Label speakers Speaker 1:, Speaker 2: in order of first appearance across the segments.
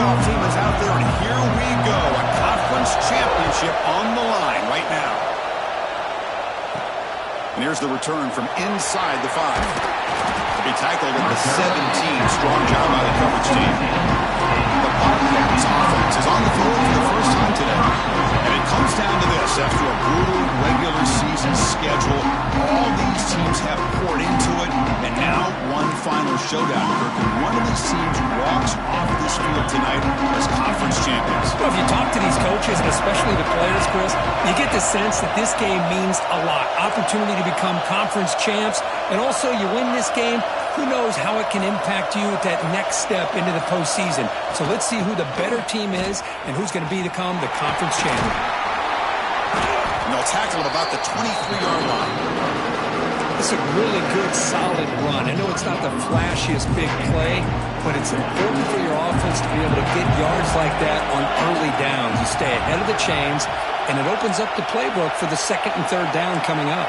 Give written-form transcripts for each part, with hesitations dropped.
Speaker 1: kickoff team is out there, and here we go. A conference championship on the line right now. And here's the return from inside the 5. To be tackled at the 17. Strong job by the coverage team. The Bobcats offense is on the field for the first time today. And it comes down to this. After a brutal regular season schedule, all these teams have poured into it. And now one final showdown. And one of these teams walks off this field tonight as conference champions.
Speaker 2: Well, if you talk to these coaches, and especially the players, Chris, you get the sense that this game means a lot. Opportunity to become conference champs. And also, you win this game, who knows how it can impact you at that next step into the postseason. So let's see who the better team is and who's going to become the conference champion.
Speaker 1: And they'll tackle at about the 23-yard line.
Speaker 2: It's a really good, solid run. I know it's not the flashiest big play, but it's important for your offense to be able to get yards like that on early downs. You stay ahead of the chains, and it opens up the playbook for the second and third down coming up.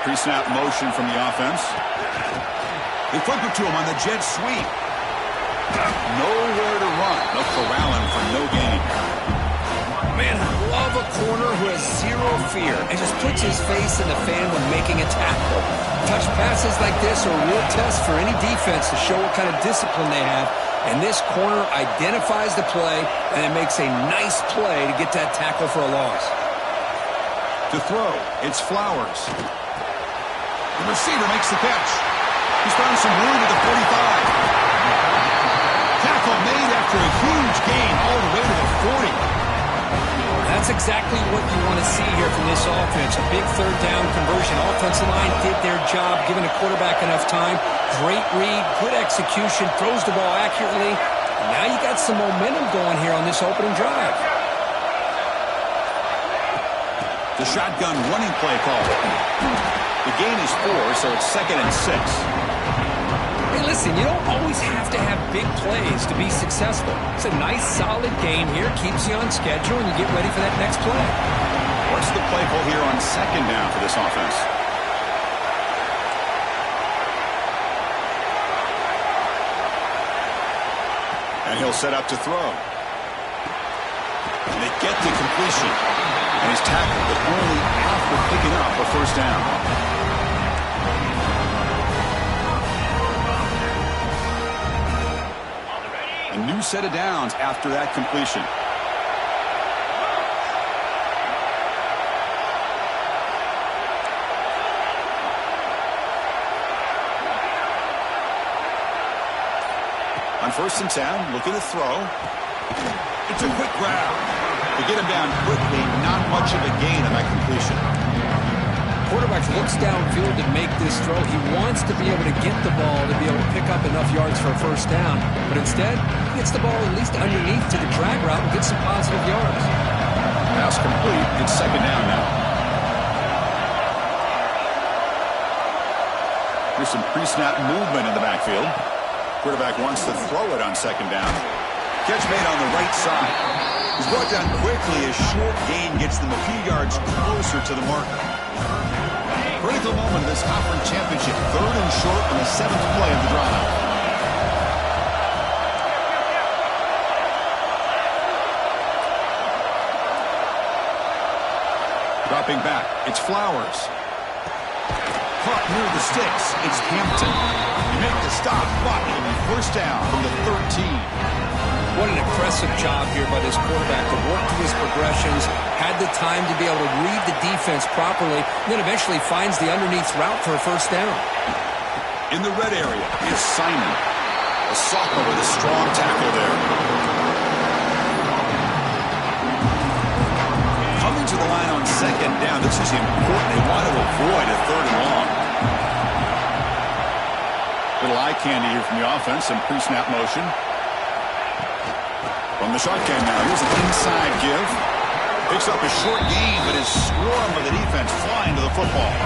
Speaker 1: Pre-snap motion from the offense. They flip it to him on the jet sweep. Nowhere to run. They'll corral him for no gain.
Speaker 2: Man, I love a corner who has zero fear and just puts his face in the fan when making a tackle. Touch passes like this are a real test for any defense to show what kind of discipline they have. And this corner identifies the play, and it makes a nice play to get that tackle for a loss.
Speaker 1: To throw, it's Flowers. The receiver makes the catch. He's found some room at the 45. Tackle made after a huge gain all the way to the 40.
Speaker 2: That's exactly what you want to see here from this offense. A big third down conversion. Offensive line did their job, giving the quarterback enough time. Great read, good execution, throws the ball accurately. And now you got some momentum going here on this opening drive.
Speaker 1: The shotgun running play call. The gain is 4, so it's 2nd and 6.
Speaker 2: Hey, listen, you don't always have to have big plays to be successful. It's a nice, solid game here. Keeps you on schedule, and you get ready for that next play.
Speaker 1: What's the play call here on 2nd down for this offense? And he'll set up to throw. And they get the completion. And he's tackled, but only after picking up a first down. A new set of downs after that completion. On 1st and 10, looking to throw. It's a quick grab. To get him down quickly, not much of a gain on that completion.
Speaker 2: Quarterback looks downfield to make this throw. He wants to be able to get the ball to be able to pick up enough yards for a first down. But instead, he gets the ball at least underneath to the drag route and gets some positive yards.
Speaker 1: Pass complete. It's 2nd down now. Here's some pre-snap movement in the backfield. Quarterback wants to throw it on 2nd down. Catch made on the right side. He's brought down quickly as short gain gets them a few yards closer to the marker. Critical moment of this conference championship. 3rd and short on the 7th play of the drive. Dropping back, it's Flowers. Caught near the sticks, it's Hampton. He makes the stop, but it'll be first down from the 13.
Speaker 2: What an impressive job here by this quarterback to work through his progressions, had the time to be able to read the defense properly, and then eventually finds the underneath route for a first down.
Speaker 1: In the red area, it's Simon. A sophomore with a strong tackle there. Coming to the line on 2nd down, this is important. They want to avoid a 3rd and long. Little eye candy here from the offense, some pre-snap motion. From the shotgun now, here's an inside give. Picks up a short gain, but is swarmed by the defense flying to the football.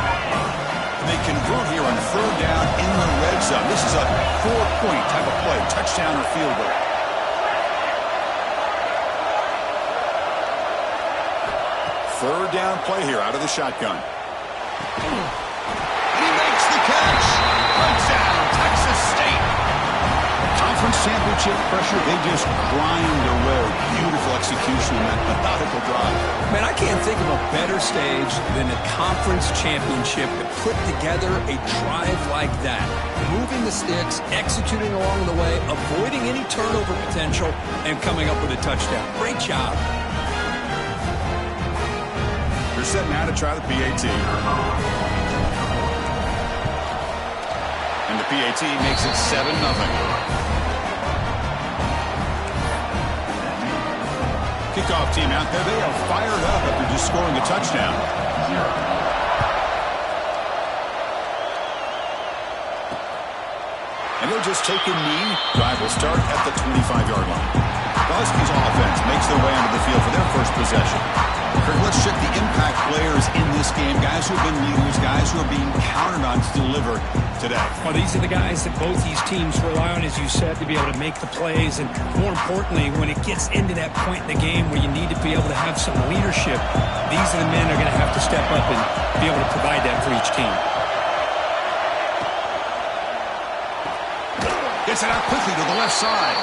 Speaker 1: And they convert here on 3rd down in the red zone. This is a 4-point type of play, touchdown or field goal. 3rd down play here out of the shotgun. And he makes the catch. Touchdown, Texas State. championship pressure, they just grind away. Beautiful execution on that methodical drive.
Speaker 2: Man, I can't think of a better stage than the conference championship to put together a drive like that. Moving the sticks, executing along the way, avoiding any turnover potential, and coming up with a touchdown. Great job.
Speaker 1: They're set now to try the PAT. And the PAT makes it 7-0. Kickoff team out there. They are fired up after just scoring a touchdown. And they'll just take a knee. Drive will start at the 25-yard line. The Huskies offense makes their way onto the field for their first possession. Kirk, let's check the impact players in this game. Guys who have been leaders, guys who are being counted on to deliver today.
Speaker 3: Well, these are the guys that both these teams rely on, as you said, to be able to make the plays. And more importantly, when it gets into that point in the game where you need to be able to have some leadership, these are the men that are going to have to step up and be able to provide that for each team.
Speaker 1: Gets it out quickly to the left side.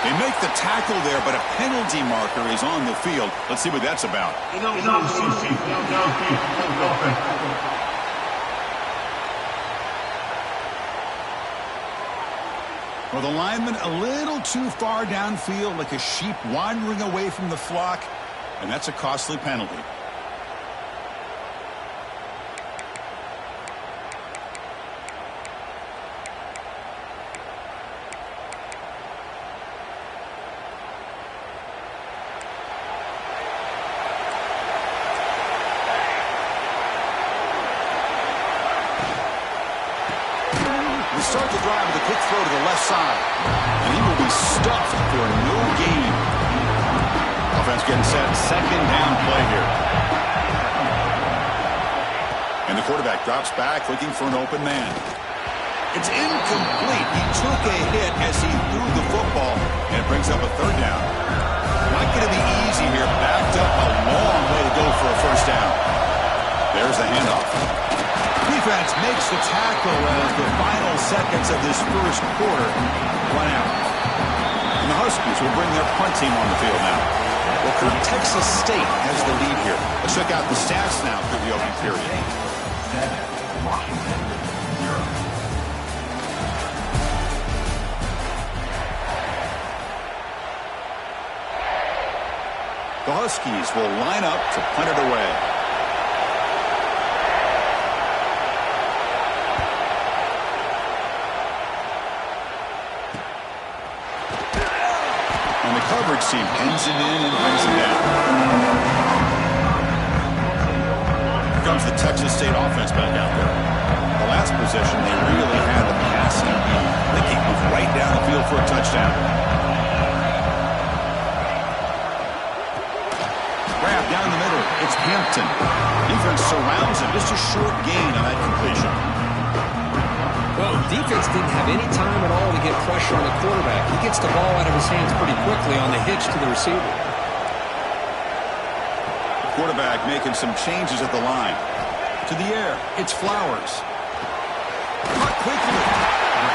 Speaker 1: They make the tackle there, but a penalty marker is on the field. Let's see what that's about. Well, the lineman a little too far downfield, like a sheep wandering away from the flock, and that's a costly penalty. Start the drive with a quick throw to the left side. And he will be stuffed for no gain. Offense getting set. Second down play here. And the quarterback drops back looking for an open man. It's incomplete. He took a hit as he threw the football, and it brings up a third down. Not going to be easy here. Backed up a long way to go for a first down. There's the handoff. Defense makes the tackle as the final seconds of this first quarter run out. And the Huskies will bring their punt team on the field now. Well, Kirk, Texas State has the lead here. Let's check out the stats now through the opening period. The Huskies will line up to punt it away. Coverage team pins it in and brings it down. Here comes the Texas State offense back out there. The last possession, they really had a passing lead. They can move right down the field for a touchdown. Grab down the middle. It's Hampton. Defense surrounds him. Just a short gain on that completion.
Speaker 2: Well, defense didn't have any time at all to get pressure on the quarterback. He gets the ball out of his hands pretty quickly on the hitch to the receiver.
Speaker 1: Quarterback making some changes at the line. To the air, it's Flowers. Caught quickly.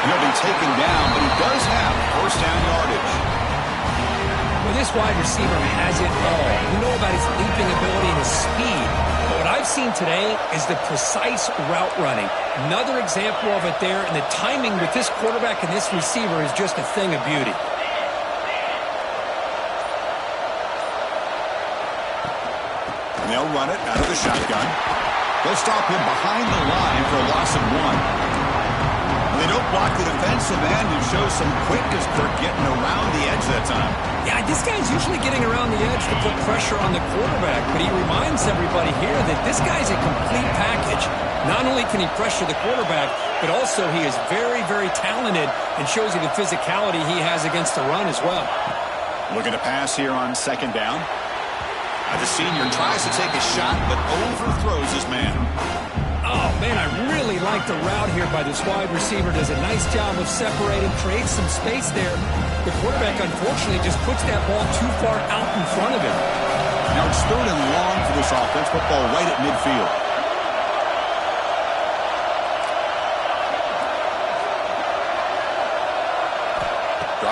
Speaker 1: He'll be taken down, but he does have first down yardage.
Speaker 2: Well, this wide receiver has it all. You know about his leaping ability and his speed. But what I've seen today is the precise route running. Another example of it there, and the timing with this quarterback and this receiver is just a thing of beauty.
Speaker 1: And they'll run it out of the shotgun. They'll stop him behind the line for a loss of 1. They don't block the defensive end and show some quickness, Kirk, getting around the edge that time.
Speaker 2: Yeah, this guy's usually getting around the edge to put pressure on the quarterback, but he reminds everybody here that this guy's a complete package. Not only can he pressure the quarterback, but also he is very, very talented and shows you the physicality he has against the run as well.
Speaker 1: Looking to pass here on second down. The senior tries to take a shot, but overthrows his man.
Speaker 2: Oh, man, I really like the route here by this wide receiver. Does a nice job of separating, creates some space there. The quarterback, unfortunately, just puts that ball too far out in front of him.
Speaker 1: Now it's third and long for this offense. Football right at midfield.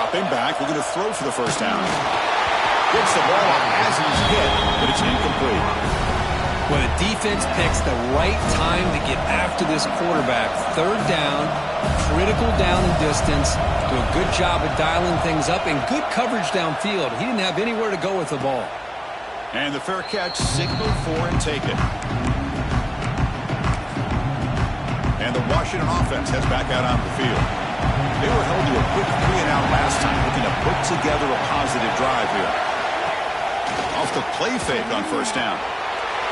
Speaker 1: Dropping back, looking to throw for the first down. Gets the ball up as he's hit, but it's incomplete.
Speaker 2: Well, the defense picks the right time to get after this quarterback. Third down, critical down and distance. Do a good job of dialing things up and good coverage downfield. He didn't have anywhere to go with the ball.
Speaker 1: And the fair catch, signal for and take it. And the Washington offense heads back out on the field. They were held to a quick 3-and-out last time, looking to put together a positive drive here. Off the play fake on first down.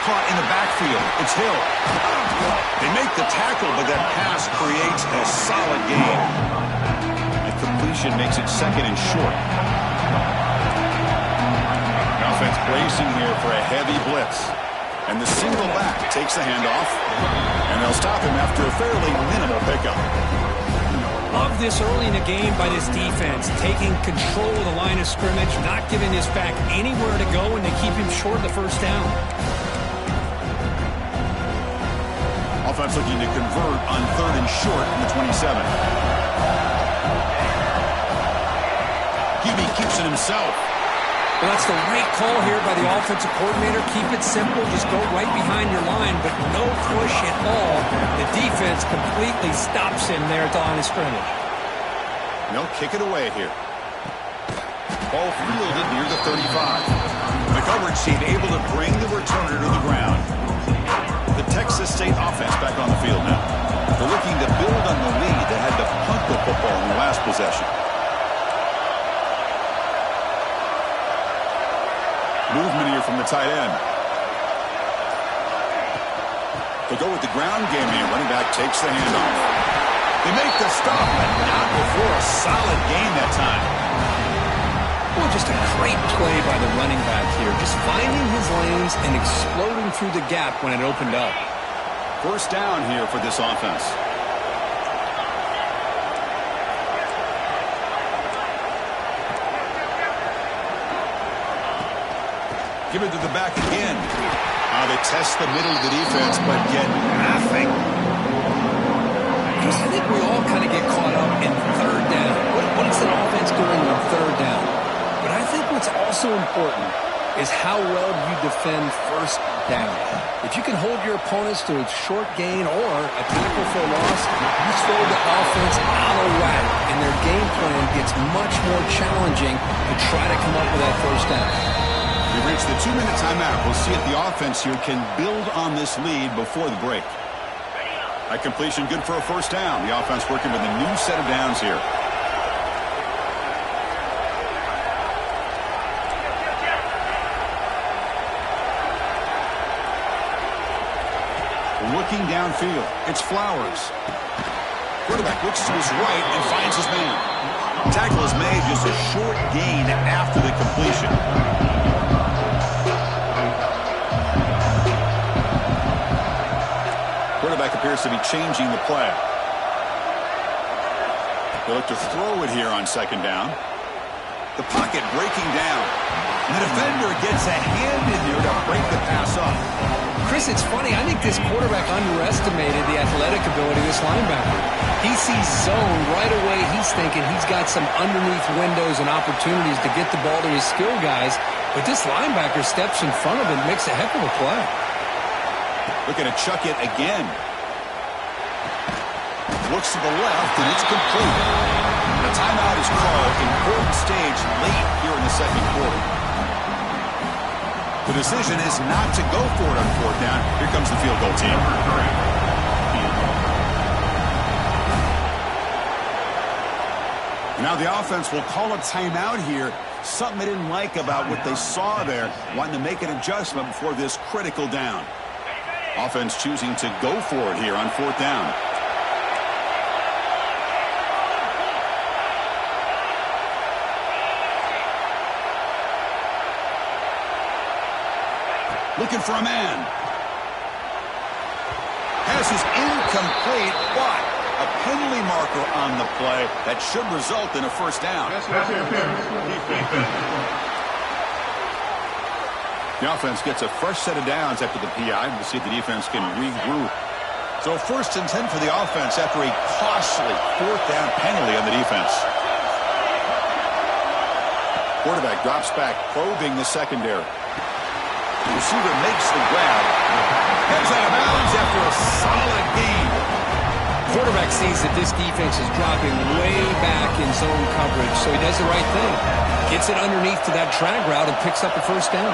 Speaker 1: Caught in the backfield. It's Hill. They make the tackle, but that pass creates a solid gain. The completion makes it second and short. The offense bracing here for a heavy blitz. And the single back takes the handoff. And they'll stop him after a fairly minimal pickup.
Speaker 3: Love this early in the game by this defense, taking control of the line of scrimmage, not giving this back anywhere to go, and they keep him short of the first down.
Speaker 1: Offense looking to convert on third and short in the 27. Hubie keeps it himself.
Speaker 2: Well, that's the right call here by the offensive coordinator. Keep it simple. Just go right behind your line, but no push at all. The defense completely stops him there at the line of scrimmage.
Speaker 1: They'll kick it away here. Ball fielded near the 35. The coverage team able to bring the returner to the ground. The Texas State offense back on the field now. They're looking to build on the lead that had to punt the football in the last possession. Movement here from the tight end. They go with the ground game here. Running back takes the handoff. They make the stop, but not before a solid gain that time.
Speaker 2: Well, just a great play by the running back here. Just finding his lanes and exploding through the gap when it opened up.
Speaker 1: First down here for this offense. Give it to the back again. They test the middle of the defense, but get nothing.
Speaker 2: I think we all kind of get caught up in third down. What is an offense doing on third down? But I think what's also important is how well you defend first down. If you can hold your opponents to a short gain or a tackle for a loss, you throw the offense out of whack, and their game plan gets much more challenging to try to come up with that first down.
Speaker 1: We've reached the 2-minute timeout. We'll see if the offense here can build on this lead before the break. That completion good for a first down. The offense working with a new set of downs here. Looking downfield. It's Flowers. Quarterback looks to his right and finds his man. Tackle is made, just a short gain after the completion. Quarterback appears to be changing the play. They look to throw it here on second down. The pocket breaking down. And the defender gets a hand in there to break the pass up.
Speaker 2: Chris, it's funny. I think this quarterback underestimated the athletic ability of this linebacker. He sees zone right away. He's thinking he's got some underneath windows and opportunities to get the ball to his skill guys. But this linebacker steps in front of him and makes a heck of a play.
Speaker 1: Looking to chuck it again. Looks to the left, and it's complete. The timeout is called. Important stage late here in the second quarter. The decision is not to go for it on fourth down. Here comes the field goal team. Now the offense will call a timeout here. Something they didn't like about what they saw there. Wanting to make an adjustment before this critical down. Offense choosing to go for it here on fourth down. Looking for a man. Pass is incomplete, but a penalty marker on the play that should result in a first down. The offense gets a fresh set of downs after the PI. We'll see if the defense can regroup. So 1st and 10 for the offense after a costly fourth down penalty on the defense. Quarterback drops back, probing the secondary. The receiver makes the grab. Heads out of bounds after a solid gain.
Speaker 2: Quarterback sees that this defense is dropping way back in zone coverage, so he does the right thing. Gets it underneath to that drag route and picks up a first down.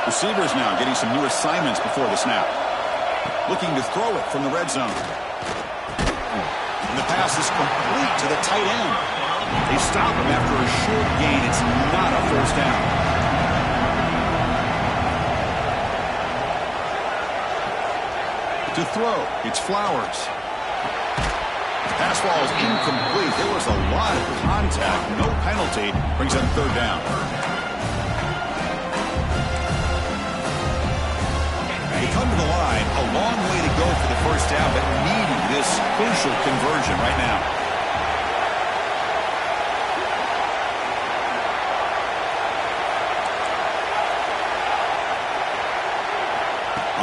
Speaker 1: Receivers now getting some new assignments before the snap. Looking to throw it from the red zone. And the pass is complete to the tight end. They stop him after a short gain. It's not a first down. To throw, it's Flowers. Pass ball is incomplete. There was a lot of contact. No penalty. Brings up third down. They come to the line, a long way to go for the first down, but needing this crucial conversion right now.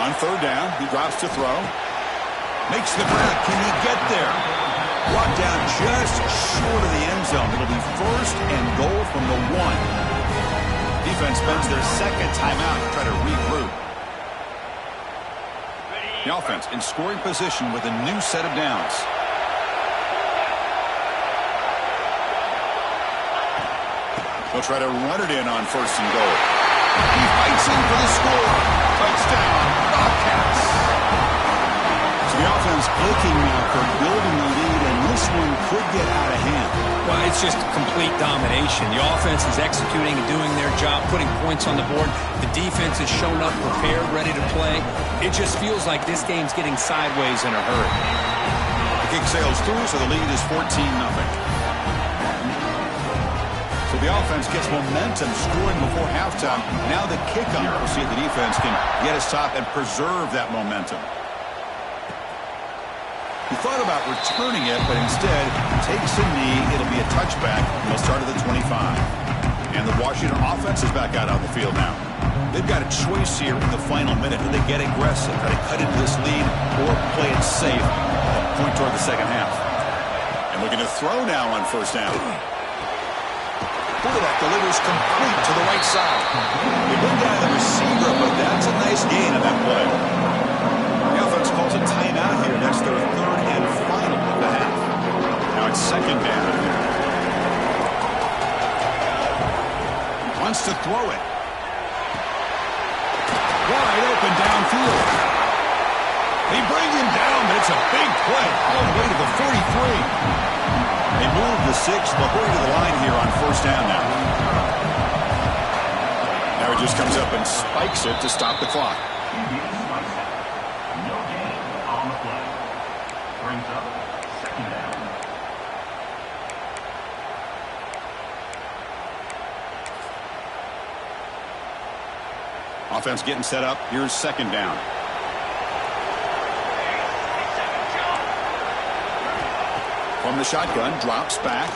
Speaker 1: On third down, he drops to throw. Makes the grab. Can he get there? Brought down just short of the end zone. It'll be first and goal from the 1. Defense spends their second timeout to try to regroup. The offense in scoring position with a new set of downs. They'll try to run it in on first and goal. He fights in for the score. Touchdown, Bobcats. So the offense clicking now for building the lead, and this one could get out of hand.
Speaker 3: Well, it's just complete domination. The offense is executing and doing their job, putting points on the board. The defense has shown up, prepared, ready to play. It just feels like this game's getting sideways in a hurry.
Speaker 1: The kick sails through, so the lead is 14-0. So the offense gets momentum, scoring before halftime. Now the kickoff. We'll see if the defense can get a stop and preserve that momentum. He thought about returning it, but instead takes a knee. It'll be a touchback. They'll start at the 25. And the Washington offense is back out on the field now. They've got a choice here in the final minute. Do they get aggressive, try to cut into this lead, or play it safe and point toward the second half? And looking to throw now on first down. Quarterback delivers complete to the right side. They bring down the receiver, but that's a nice gain on that play. The offense calls a timeout here. That's their third and final of the half. Now it's second down. Wants to throw it. Wide open downfield. They bring him down, but it's a big play all the way to the 43. They move the 6. They'll hurry to the line here on first down now. Now he just comes up and spikes it to stop the clock.
Speaker 4: No gain on the play. Brings up second down.
Speaker 1: Offense getting set up. Here's second down. From the shotgun, drops back.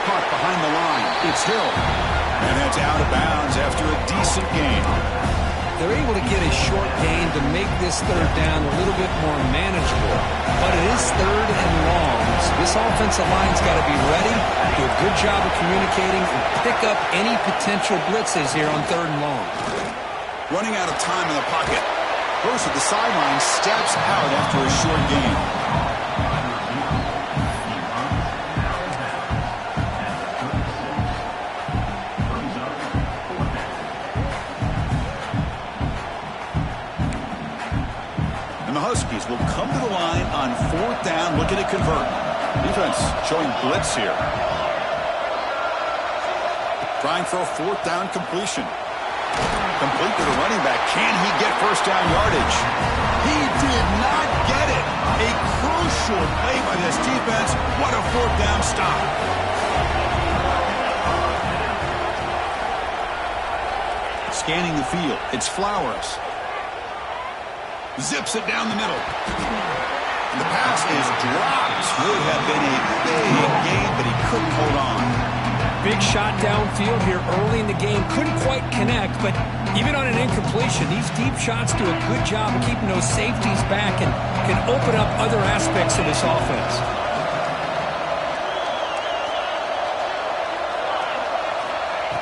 Speaker 1: Caught behind the line. It's Hill. And that's out of bounds after a decent gain.
Speaker 2: They're able to get a short gain to make this third down a little bit more manageable. But it is third and long. So this offensive line's got to be ready, do a good job of communicating, and pick up any potential blitzes here on third and long.
Speaker 1: Running out of time in the pocket. Goes to the sideline, steps out after a short gain. Huskies will come to the line on fourth down, looking to convert. Defense showing blitz here. Trying for a fourth down completion. Complete to the running back. Can he get first down yardage? He did not get it. A crucial play by this defense. What a fourth down stop. Scanning the field. It's Flowers. Zips it down the middle. And the pass is dropped. Would have been a big game, but he couldn't hold on.
Speaker 2: Big shot downfield here early in the game. Couldn't quite connect, but
Speaker 3: Even on an incompletion, these deep shots do a good job of keeping those safeties back and can open up other aspects of this offense.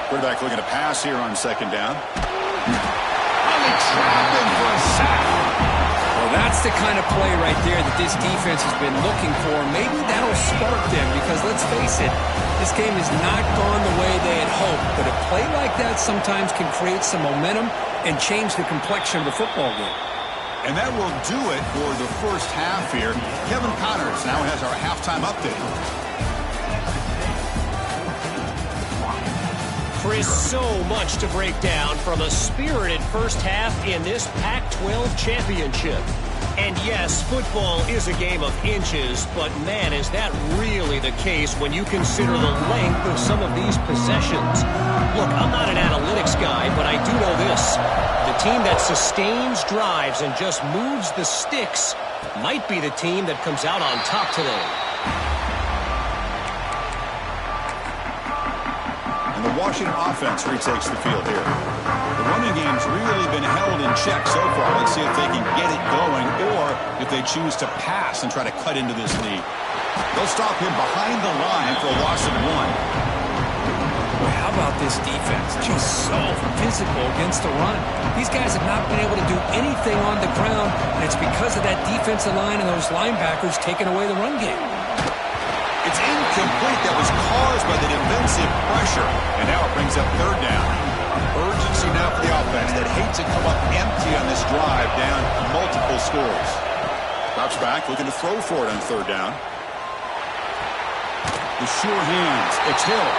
Speaker 1: Quarterback looking to pass here on second down. And they trap him for a sack.
Speaker 3: Well, that's the kind of play right there that this defense has been looking for. Maybe that'll spark them because, let's face it, this game has not gone the way they had hoped. But a play like that sometimes can create some momentum and change the complexion of the football game.
Speaker 1: And that will do it for the first half here. Kevin Connors now has our halftime update.
Speaker 5: Chris, so much to break down from a spirited first half in this Pac-12 championship. And yes, football is a game of inches, but man, is that really the case when you consider the length of some of these possessions. Look, I'm not an analytics guy, but I do know this. The team that sustains drives and just moves the sticks might be the team that comes out on top today.
Speaker 1: And the Washington offense retakes the field here. The running game's really been held in check so far. Let's see if they can get it going or if they choose to pass and try to cut into this lead. They'll stop him behind the line for a loss of 1.
Speaker 3: Boy, how about this defense? Just so physical against the run. These guys have not been able to do anything on the ground, and it's because of that defensive line and those linebackers taking away the run game.
Speaker 1: It's incomplete. That was caused by the defensive pressure. And now it brings up third down. Urgency now for the offense that hate to come up empty on this drive down multiple scores. Drops back, looking to throw for it on third down. The sure hands. It's Hill.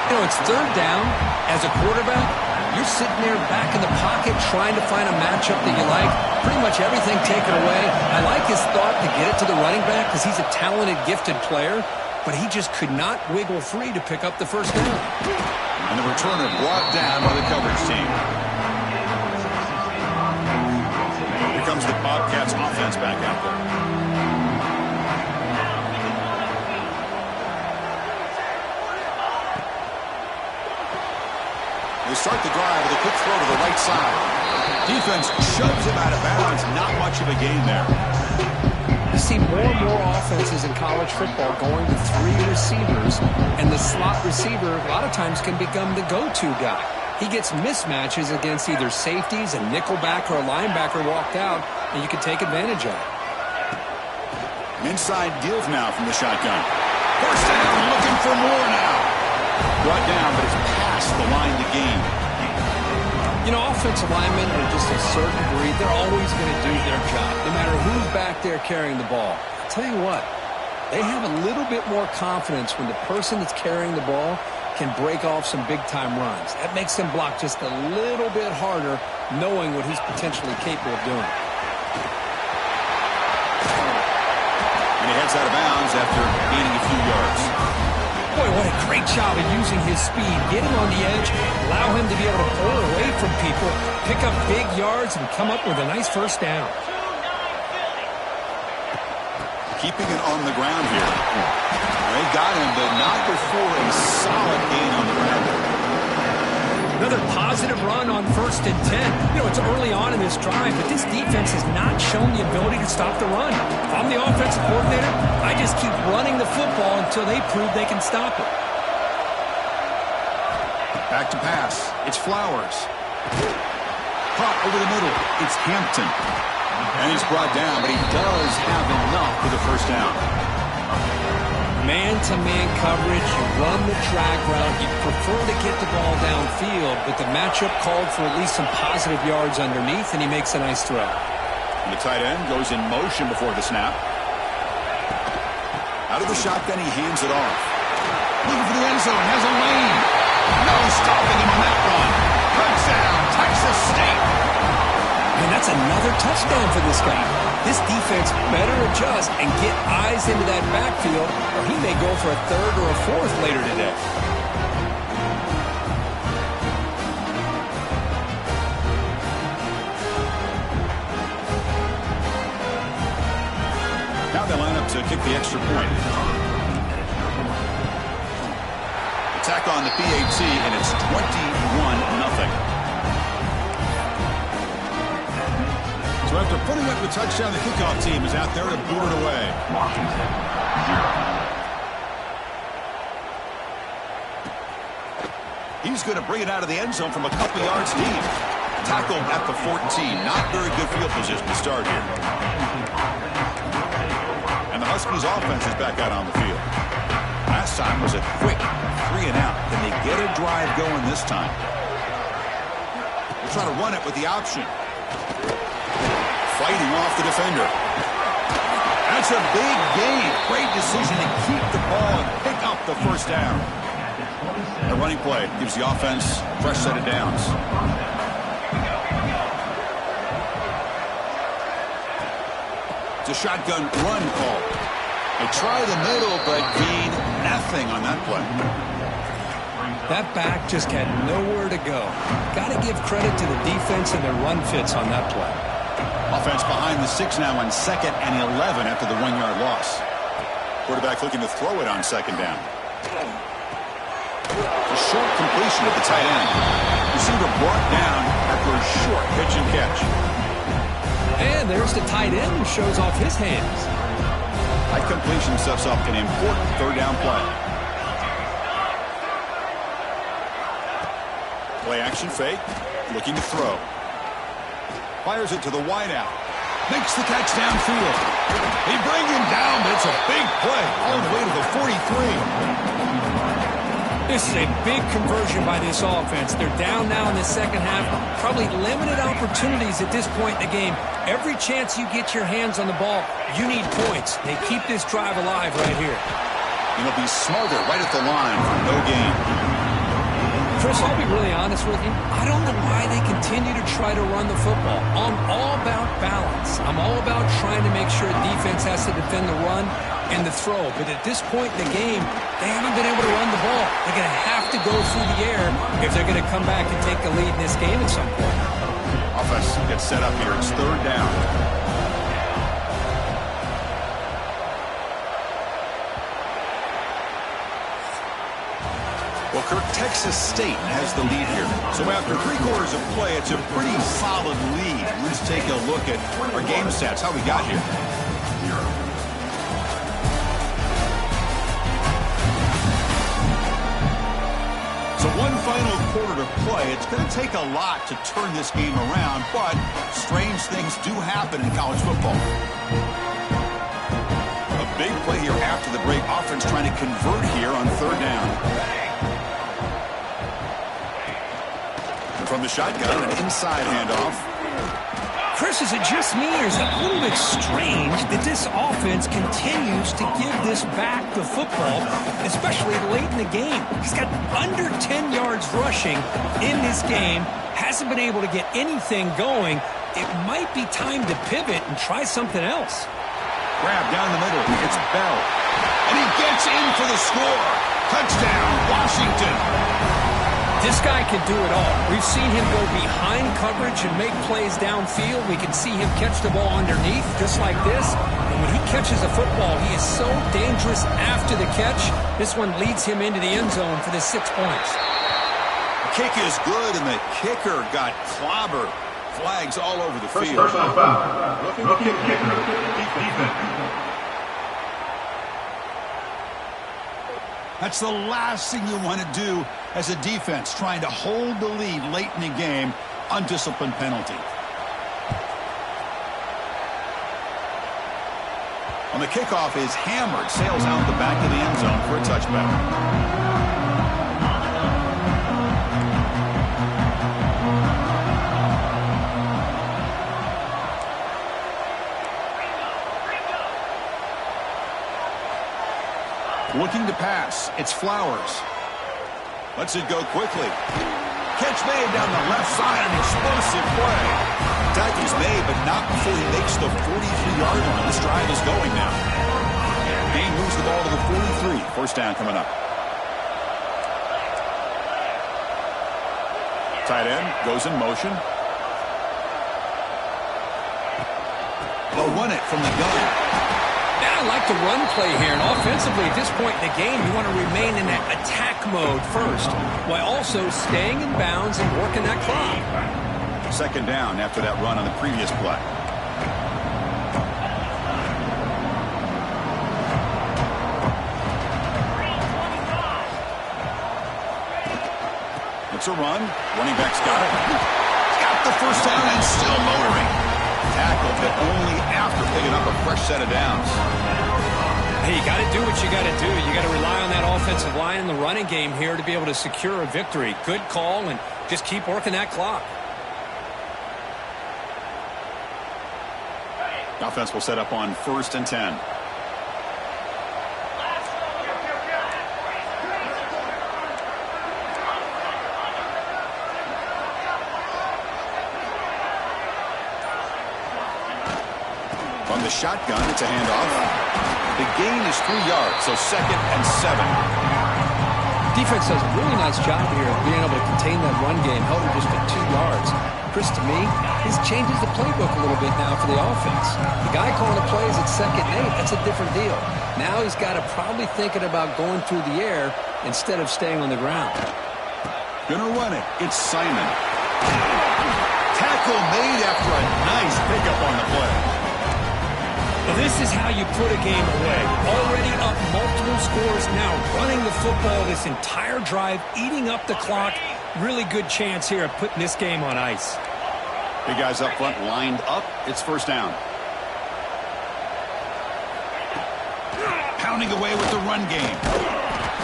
Speaker 3: You know, it's third down. As a quarterback, you're sitting there back in the pocket trying to find a matchup that you like. Pretty much everything taken away. I like his thought to get it to the running back because he's a talented, gifted player, but he just could not wiggle free to pick up the first down.
Speaker 1: And the returner brought down by the coverage team. Here comes the Bobcats offense back out there. They start the drive with a quick throw to the right side. Defense shoves him out of bounds. Not much of a gain there.
Speaker 3: You see more and more offenses in college football going to 3 receivers, and the slot receiver a lot of times can become the go-to guy. He gets mismatches against either safeties, a nickelback, or a linebacker walked out, and you can take advantage of it.
Speaker 1: Inside deals now from the shotgun. First down, looking for more now. Brought down, but it's past the line to gain.
Speaker 3: You know, offensive linemen are just a certain breed. They're always going to do their job, no matter who's back there carrying the ball. I'll tell you what, they have a little bit more confidence when the person that's carrying the ball can break off some big-time runs. That makes them block just a little bit harder, knowing what he's potentially capable of doing.
Speaker 1: And he heads out of bounds after gaining a few yards.
Speaker 3: Boy, what a great job of using his speed. Get him on the edge, allow him to be able to pull away from people, pick up big yards, and come up with a nice first down.
Speaker 1: Keeping it on the ground here. They got him, but not before a solid gain on the ground.
Speaker 3: Another positive run on 1st and 10. You know, it's early on in this drive, but this defense has not shown the ability to stop the run. If I'm the offensive coordinator, I just keep running the football until they prove they can stop it.
Speaker 1: Back to pass. It's Flowers. Caught over the middle. It's Hampton. And he's brought down, but he does have enough for the first down.
Speaker 3: Man-to-man coverage, you run the drag route, you prefer to get the ball downfield, but the matchup called for at least some positive yards underneath, and he makes a nice throw.
Speaker 1: And the tight end goes in motion before the snap. Out of the shotgun, he hands it off. Looking for the end zone, has a lane. No stopping him on that run. Touchdown, Texas State.
Speaker 3: And that's another touchdown for this guy. This defense better adjust and get eyes into that backfield, or he may go for a 3rd or a 4th later today.
Speaker 1: Now they line up to kick the extra point. Attack on the PAT, and it's 21-0. So after putting up the touchdown, the kickoff team is out there to boot it away.
Speaker 4: Washington, 0.
Speaker 1: He's going to bring it out of the end zone from a couple yards deep. Tackled at the 14. Not very good field position to start here. And the Huskies offense is back out on the field. Last time was a quick 3 and out. Can they get a drive going this time? We'll try to run it with the option. Fighting off the defender. That's a big gain. Great decision to keep the ball and pick up the first down. A running play gives the offense a fresh set of downs. It's a shotgun run call. They try the middle, but gain nothing on that play.
Speaker 3: That back just had nowhere to go. Got to give credit to the defense and their run fits on that play.
Speaker 1: Offense behind the 6 now on 2nd and 11 after the 1-yard loss. Quarterback looking to throw it on 2nd down. A short completion at the tight end. Receiver brought down after a short pitch and catch.
Speaker 3: And there's the tight end who shows off his hands.
Speaker 1: High completion sets up an important 3rd down play. Play action fake. Looking to throw. Fires it to the wideout. Makes the catch downfield. They bring him down, but it's a big play all the way to the 43.
Speaker 3: This is a big conversion by this offense. They're down now in the second half. Probably limited opportunities at this point in the game. Every chance you get your hands on the ball, you need points. They keep this drive alive right here.
Speaker 1: And it'll be smarter right at the line for no gain.
Speaker 3: Chris, I'll be really honest with you. I don't know why they continue to try to run the football. I'm all about balance. I'm all about trying to make sure defense has to defend the run and the throw. But at this point in the game, they haven't been able to run the ball. They're going to have to go through the air if they're going to come back and take the lead in this game at some point.
Speaker 1: Offense gets set up here. It's 3rd down. Well, Kirk, Texas State has the lead here. So after 3 quarters of play, it's a pretty solid lead. Let's take a look at our game stats, how we got here. So one final quarter to play. It's going to take a lot to turn this game around, but strange things do happen in college football. A big play here after the break. Offense trying to convert here on 3rd down. From the shotgun, an inside handoff.
Speaker 3: Chris, is it just me, or is it a little bit strange that this offense continues to give this back the football, especially late in the game? He's got under 10 yards rushing in this game, hasn't been able to get anything going. It might be time to pivot and try something else.
Speaker 1: Grab down the middle. It's Bell. And he gets in for the score. Touchdown, Washington.
Speaker 3: This guy can do it all. We've seen him go behind coverage and make plays downfield. We can see him catch the ball underneath, just like this. And when he catches a football, he is so dangerous after the catch. This one leads him into the end zone for the 6 points.
Speaker 1: The kick is good, and the kicker got clobbered. Flags all over the field.
Speaker 4: Personal foul. Rookie kicker. Defense.
Speaker 1: That's the last thing you want to do as a defense, trying to hold the lead late in the game. Undisciplined penalty. On the kickoff is hammered, sails out the back of the end zone for a touchback. Looking to pass. It's Flowers. Lets it go quickly. Catch made down the left side. An explosive play. Tackle's made, but not before he makes the 43-yard line. This drive is going now. Dane moves the ball to the 43. First down coming up. Tight end goes in motion. They'll run it from the gun.
Speaker 3: I like the run play here, and offensively at this point in the game, you want to remain in that attack mode first, while also staying in bounds and working that clock.
Speaker 1: Second down after that run on the previous play. wants a run. Running back's got it. Got the first down and still motoring. Tackled, but only after picking up a fresh set of downs.
Speaker 3: Hey, you got to do what you got to do. You got to rely on that offensive line in the running game here to be able to secure a victory. Good call, and just keep working that clock.
Speaker 1: Offense will set up on 1st and 10. From the shotgun, it's a handoff. The gain is 3 yards, so 2nd and 7.
Speaker 2: Defense does a really nice job here of being able to contain that run game. Held him just for 2 yards. Chris, to me, this changes the playbook a little bit now for the offense. The guy calling the plays at 2nd and 8, that's a different deal. Now he's got to probably thinking about going through the air instead of staying on the ground.
Speaker 1: Gonna run it. It's Simon. Tackle made after a nice pickup on the play.
Speaker 3: Well, this is how you put a game away. Already up multiple scores, now running the football this entire drive, eating up the clock. Really good chance here of putting this game on ice.
Speaker 1: Big guys up front lined up. It's 1st down. Pounding away with the run game.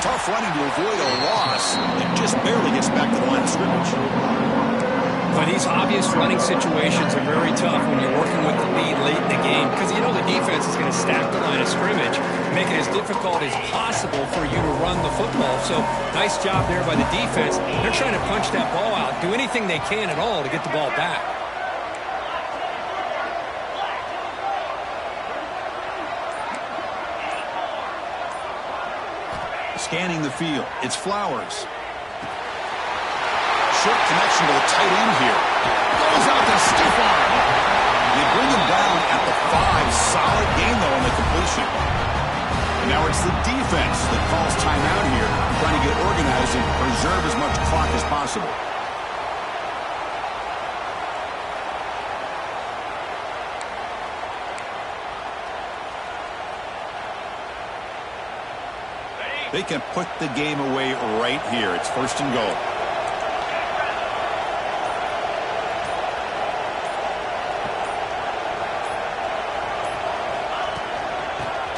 Speaker 1: Tough running to avoid a loss. It just barely gets back to the line of scrimmage.
Speaker 3: But these obvious running situations are very tough when you're working with the lead late in the game because you know the defense is going to stack the line of scrimmage, make it as difficult as possible for you to run the football. So nice job there by the defense. They're trying to punch that ball out, do anything they can at all to get the ball back.
Speaker 1: Scanning the field. It's Flowers. Short connection to the tight end here. Goes out to stiff arm. They bring him down at the 5. Solid gain, though, on the completion. And now it's the defense that calls timeout here, trying to get organized and preserve as much clock as possible. They can put the game away right here. It's 1st and goal.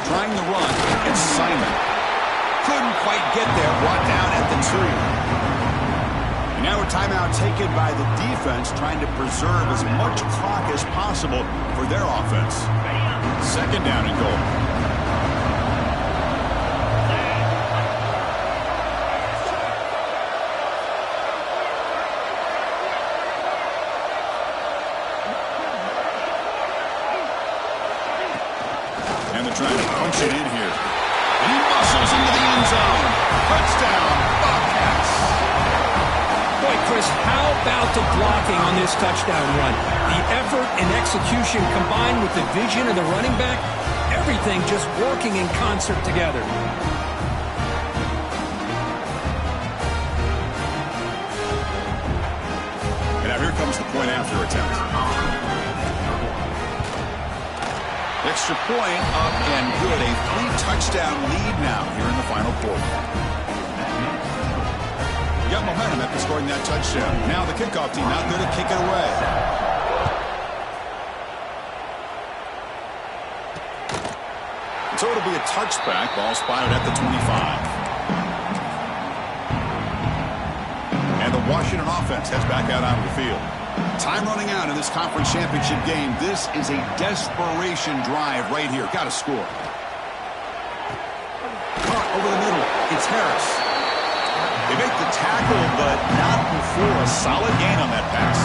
Speaker 1: Trying the run. It's Simon. Couldn't quite get there. Brought down at the 2. And now a timeout taken by the defense, trying to preserve as much clock as possible for their offense. 2nd down and goal. Trying to punch it in here. And he muscles into the end zone. Touchdown, Bobcats.
Speaker 3: Boy, Chris, how about the blocking on this touchdown run? The effort and execution combined with the vision of the running back, everything just working in concert together.
Speaker 1: And now here comes the point after attempt. Extra point up and good. A 3-touchdown lead now here in the final quarter. Got momentum after scoring that touchdown. Now the kickoff team out there to kick it away. So it'll be a touchback. Ball spotted at the 25. And the Washington offense heads back out onto the field. Time running out in this conference championship game. This is a desperation drive right here. Got to score. Caught over the middle. It's Harris. They make the tackle, but not before a solid gain on that pass.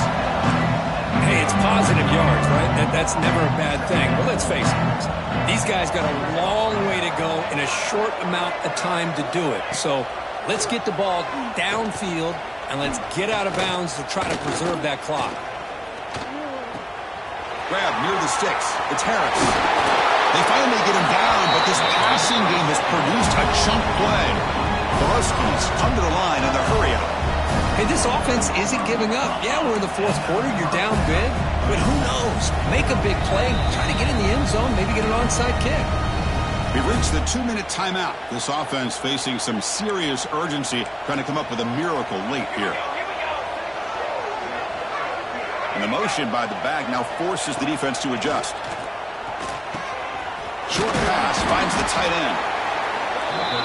Speaker 3: Hey, it's positive yards, right? That's never a bad thing. But let's face it, these guys got a long way to go in a short amount of time to do it. So let's get the ball downfield and let's get out of bounds to try to preserve that clock.
Speaker 1: Grab near the sticks. It's Harris. They finally get him down, but this passing game has produced a chunk play. The Huskies come to the line in the hurry up.
Speaker 2: Hey, this offense isn't giving up. Yeah, we're in the 4th quarter. You're down big. But who knows? Make a big play. Try to get in the end zone. Maybe get an onside kick.
Speaker 1: We reached the 2-minute timeout. This offense facing some serious urgency, trying to come up with a miracle late here. And the motion by the back now forces the defense to adjust. Short pass finds the tight end.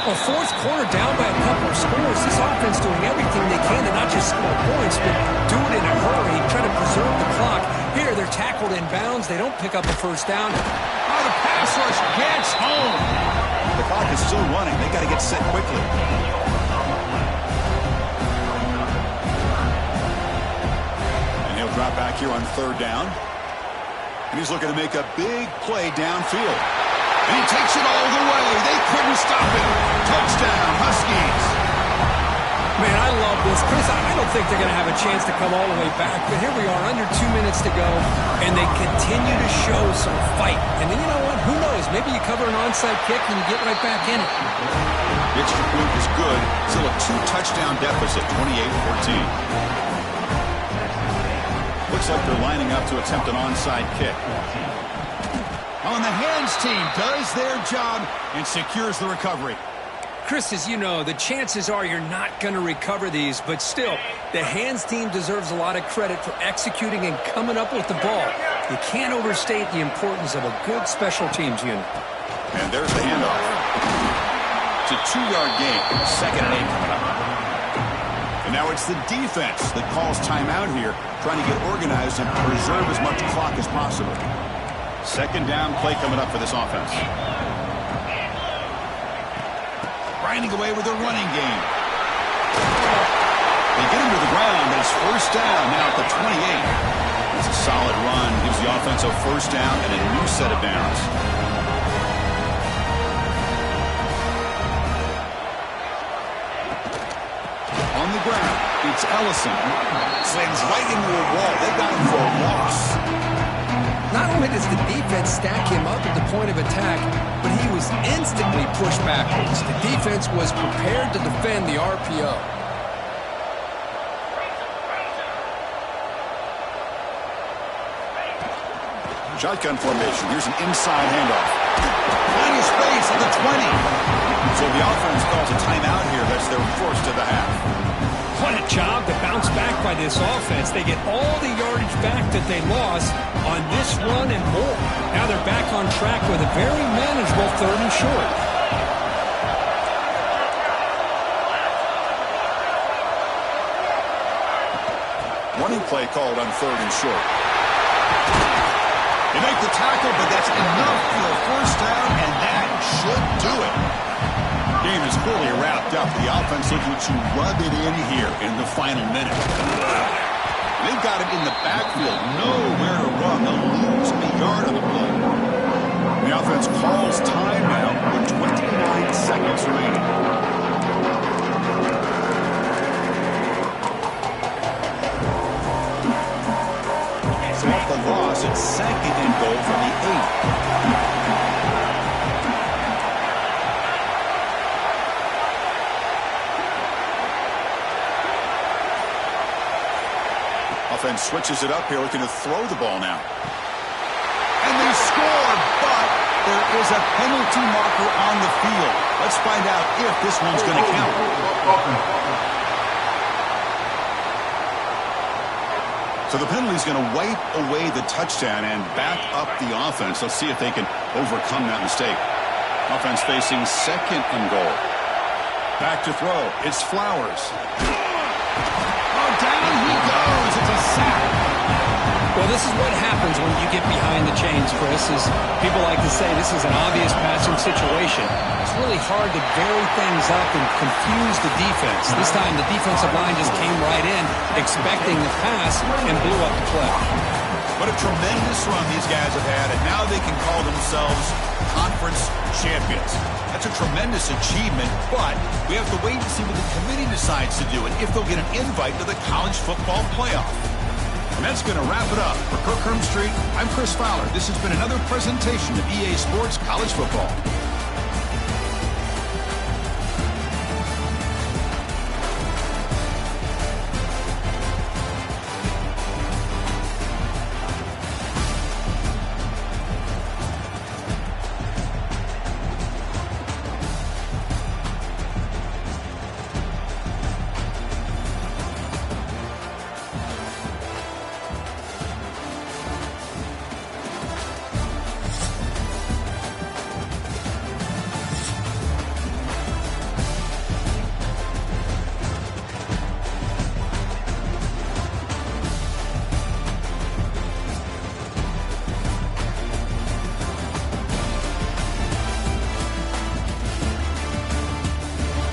Speaker 2: Well, fourth quarter down by a couple of scores. This offense doing everything they can to not just score points, but do it in a hurry, try to preserve the clock. Here, they're tackled in bounds. They don't pick up a first down.
Speaker 1: Oh, the pass rush gets home. The clock is still running. They got to get set quickly. And he'll drop back here on third down. And he's looking to make a big play downfield. And he takes it all the way. They couldn't stop it. Touchdown, Huskies.
Speaker 2: Man, I love this. Chris, I don't think they're going to have a chance to come all the way back, but here we are, under 2 minutes to go, and they continue to show some fight. And then you know what? Who knows? Maybe you cover an onside kick and you get right back in it.
Speaker 1: The extra point is good. Still a 2-touchdown deficit, 28-14. Looks like they're lining up to attempt an onside kick. On the hands team does their job and secures the recovery.
Speaker 2: Chris, as you know, the chances are you're not going to recover these, but still, the hands team deserves a lot of credit for executing and coming up with the ball. You can't overstate the importance of a good special teams unit.
Speaker 1: And there's the handoff. It's a 2-yard gain. 2nd and 8 coming up. And now it's the defense that calls timeout here, trying to get organized and preserve as much clock as possible. 2nd down play coming up for this offense. Grinding away with a running game. They get him to the ground, and it's first down now at the 28. It's a solid run. Gives the offense a first down and a new set of downs. On the ground, it's Ellison. Slams right into a wall. They got him for a loss.
Speaker 2: Not only does the defense stack him up at the point of attack, but he was instantly pushed backwards. The defense was prepared to defend the RPO.
Speaker 1: Shotgun formation. Here's an inside handoff. Plenty of space at the 20. So the offense calls a timeout here. That's their first of the half.
Speaker 3: What a job to bounce back by this offense. They get all the yardage back that they lost on this run and more. Now they're back on track with a very manageable 3rd and short.
Speaker 1: Running play called on 3rd and short. They make the tackle, but that's enough for a first down, and that should do it. Game is fully wrapped up. The offense looking to rub it in here in the final minute. They've got it in the backfield. Nowhere to run. They'll lose a yard on the play. The offense calls time now with 29 seconds remaining. So off the loss, it's 2nd and goal from the 8. Offense switches it up here, looking to throw the ball now. And they score, but there is a penalty marker on the field. Let's find out if this one's going to count. So the penalty is going to wipe away the touchdown and back up the offense. Let's see if they can overcome that mistake. Offense facing 2nd and goal. Back to throw. It's Flowers. Down he goes. It's a sack.
Speaker 2: Well, this is what happens when you get behind the chains, Chris. Is people like to say this is an obvious passing situation. It's really hard to vary things up and confuse the defense. This time the defensive line just came right in, expecting the pass, and blew up the play.
Speaker 1: What a tremendous run these guys have had, and now they can call themselves conference champions. That's a tremendous achievement, but we have to wait and see what the committee decides to do and if they'll get an invite to the college football playoff. And that's going to wrap it up. For Kirk Hermstreet, I'm Chris Fowler. This has been another presentation of EA Sports College Football.